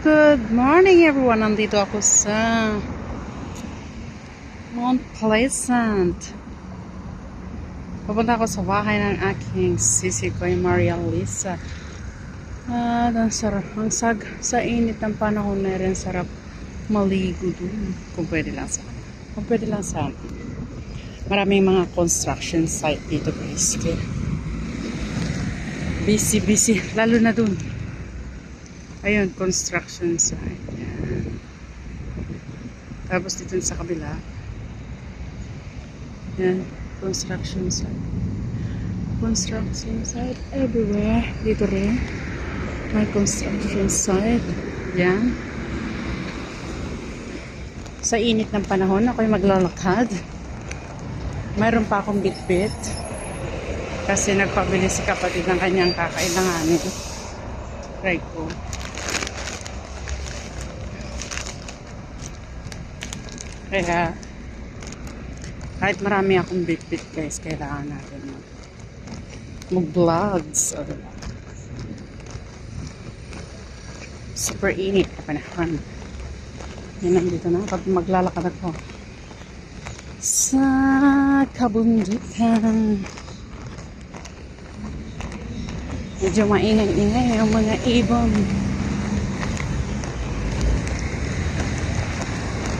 Good morning everyone. Nandito ako sa Mount Pleasant. Pupunta ako sa bahay ng aking sisi ko, Maria Lisa. Ang sarap. Sa init ng panahon na rin sarap maligo dun. Kung pwede lang sa maraming mga construction site dito guys. Busy. Lalo na dun. Ayun, construction site. Yan. Tapos dito sa kabila. Yan, construction site. Construction site everywhere. Dito rin. May construction site. Yan. Sa init ng panahon, ako'y maglalakad. Mayroon pa akong bitbit. Kasi nagpabili si kapatid ng kanyang kakailanganin. Right po. Kaya, kahit marami akong bitbit guys, kailangan natin mag-vlogs. Super init na panahon. Yan, nandito na. Pag maglalakad ako sa kabundukan. Medyo maingay-ingay ang mga ibon.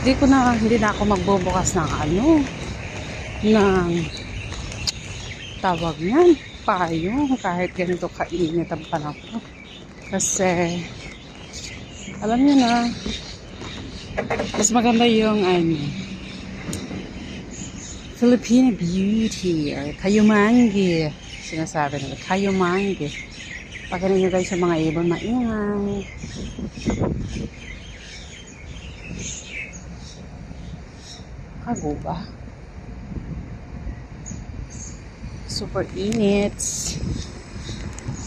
Hindi na ako magbubukas ng ng tawag niyan, payong, kahit ganito kainit ang panahon. Kasi, alam niyo na, mas maganda yung, Filipino beauty, or kayumangi. Sinasabi nila, kayumangi. Pagkanin nyo guys sa mga ibon, maingay. Kago ba? Super init.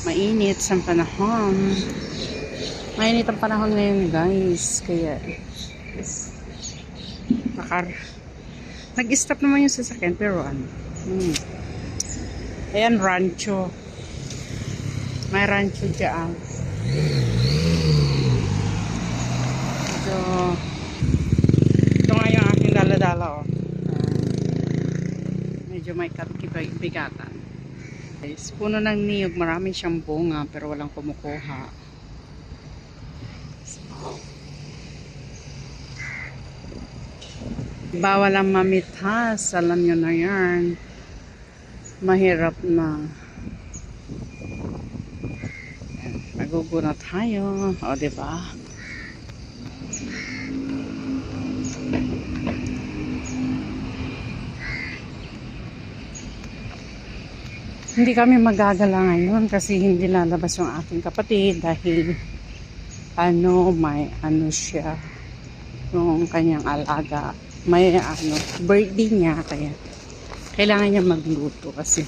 Mainit sa panahon. Mainit ang panahon ngayon guys. Kaya nag-stop naman yung sasakyan pero ayan, rancho. May rancho dyan. Ito nga yung aking dala-dala medyo may bigatan. Guys, puno ng niyog. Marami siyang bunga pero walang kumukuha. Bawal ang mamitas. Alam nyo na yan. Mahirap na. Maguguna tayo. O, diba? Hindi kami magagala ngayon kasi hindi lalabas yung aking kapatid dahil siya yung kanyang alaga. May birthday niya kaya kailangan niya magluto kasi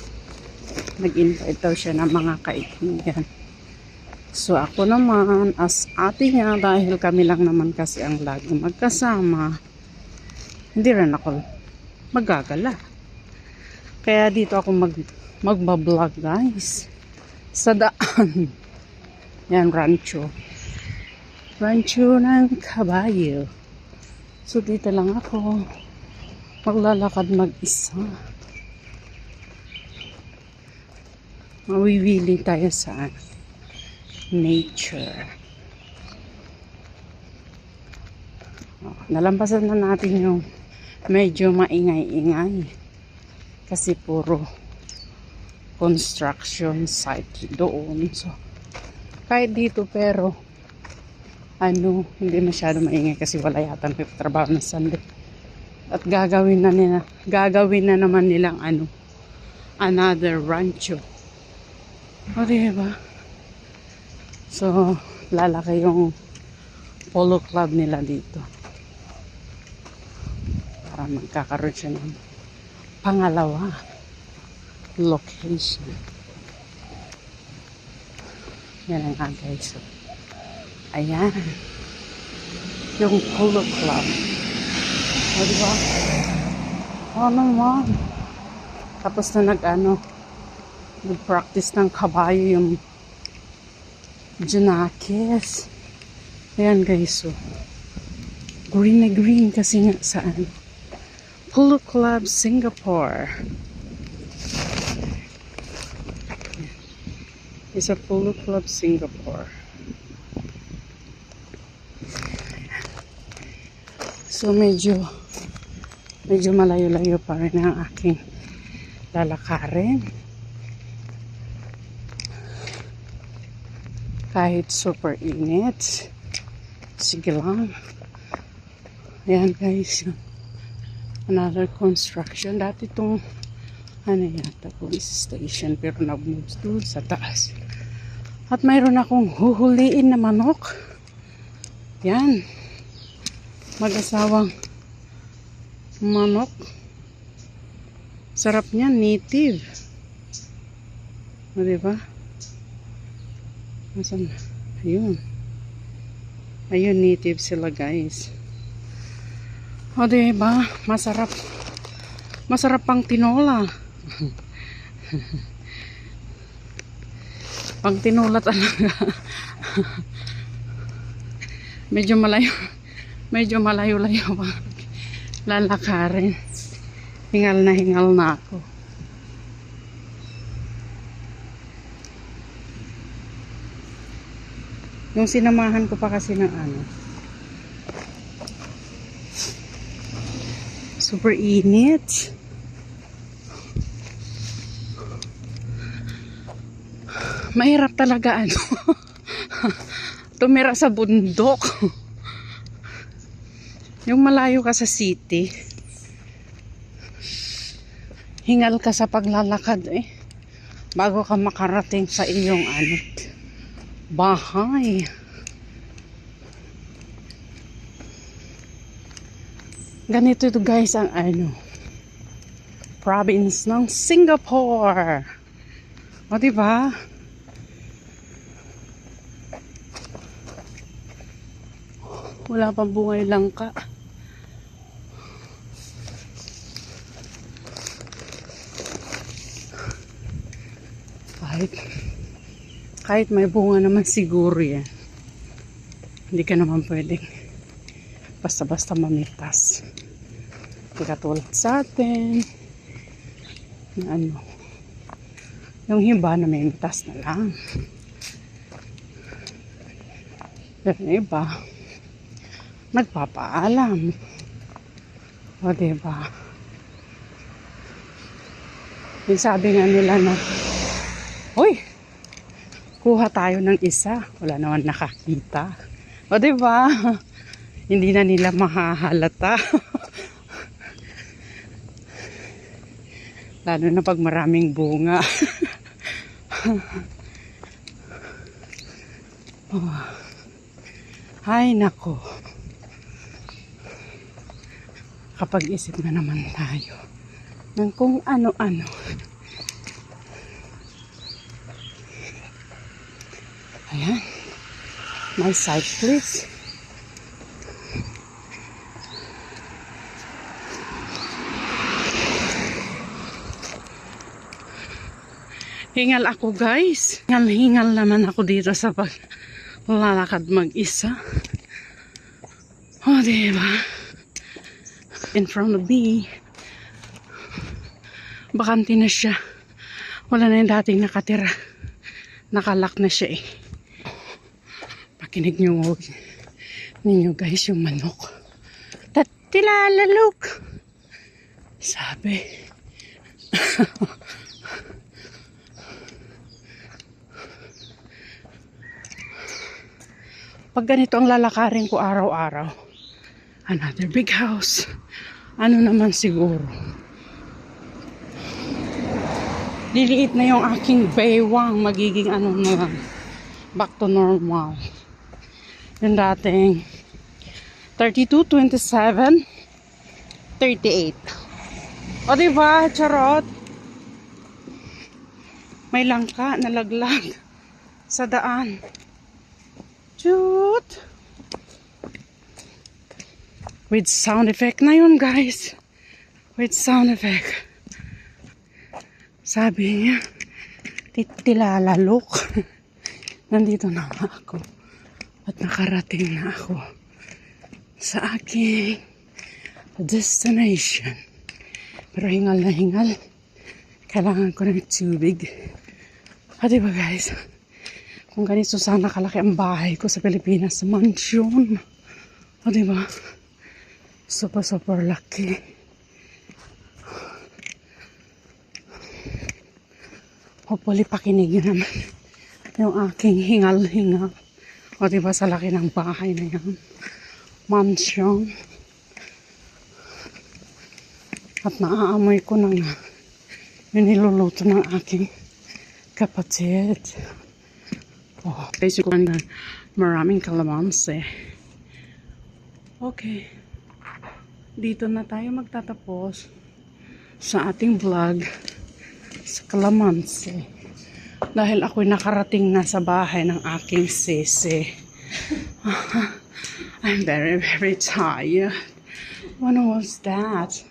nag-invite daw siya ng mga kaibigan. So ako naman as ate niya dahil kami lang naman kasi ang laging magkasama, hindi rin ako magagala. Kaya dito ako magbablog guys sa daan. Yan, rancho ng kabayo. So dito lang ako maglalakad mag-isa. Mawiwili tayo sa nature. Nalampasan na natin yung medyo maingay-ingay kasi puro construction site doon. So kahit dito pero hindi masyado maingay kasi wala yata trabaho ng Sunday. At gagawin na naman nilang another rancho. O diba? So lalaki yung polo club nila dito. Para magkakaroon siya ng pangalawa location. Yan ang guys. So, ayan. Yung polo club. O diba? O naman. Tapos na nag-practice ng kabayo yung Junakis. Ayan guys, so green na green kasi nga saan. Polo Club Singapore. It's a Polo Club Singapore. So medyo malayo-layo pa rin ang aking lalakarin. Kahit super init. Sige lang. Ayan guys. Another construction. Dati itong ano yata police station pero nag-move doon sa taas. At mayroon akong huhuliin na manok. Yan. Mag-asawang manok. Sarap niya, native. O, diba? Nasaan? Ayun. Ayun, native sila guys. O, diba? Masarap. Masarap pang tinola. Pang tinola talaga. Medyo malayo-layo pa lalakarin. Hingal na ako. Yung sinamahan ko pa kasi ng ano, super init. Mahirap talaga ano tumira sa bundok. Yung malayo ka sa city, hingal ka sa paglalakad bago ka makarating sa iyong bahay. Ganito ito guys ang province ng Singapore. O diba? Wala pang bunga yung langka. Kahit may bunga naman siguro yan. Hindi ka naman pwedeng basta-basta mamitas. Katulad sa atin na yung iba na may mitas na lang. Pero yung iba nagpapaalam. O diba? Yung sabi nga nila na, uy, kuha tayo ng isa. Wala naman nakakita. O diba? Hindi na nila mahahalata. Lalo na pag maraming bunga. Oh. Ay, nako. Kapag isip na naman tayo ng kung ano-ano. Ayan. My side, please. Hingal ako guys. Hingal naman ako dito sa paglalakad mag-isa. O, diba? In front of me. Bakante na siya. Wala na yung dating nakatira. Nakalak na siya Pakinig nyo ninyo guys yung manok. Tatilalalok. Sabi. Pag ganito ang lalakarin ko araw-araw, another big house. Ano naman siguro. Liliit na yung aking baywang. Magiging na lang. Back to normal. Yung dating 32, 27, 38. O diba, charot? May langka nalaglag sa daan. Shoot! With sound effect na yun, guys. With sound effect. Sabi niya, titilalalok. Nandito na ako. At nakarating na ako sa aking destination. Pero hingal na hingal. Kailangan ko ng tubig. At diba guys, kung ganito sana kalaki ang bahay ko sa Pilipinas, sa mansion. O diba? Super, super laki. Hopefully, pakinig nyo naman yung aking hingal-hingal. O diba, sa laki ng bahay na yan. Mansion. At naaamoy ko na nga yung niluluto ng aking kapatid. Oh, basically, maraming kalamansi. Okay. Dito na tayo magtatapos sa ating vlog sa kalamansi. Dahil ako'y nakarating na sa bahay ng aking sisi. I'm very, very tired. What was that?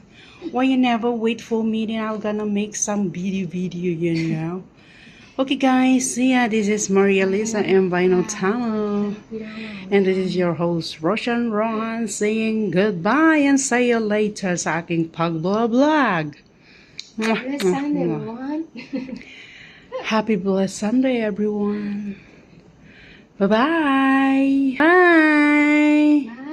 Why you never wait for me? Then I'm gonna make some video, you know. Okay guys, yeah, this is Maria Lisa and Vinyl Tunnel. And this is your host, Roshan Ron, saying goodbye and see you later sa aking pag-vlog. Blessed Sunday, everyone. Happy blessed Sunday, everyone. Bye-bye. Bye. Bye.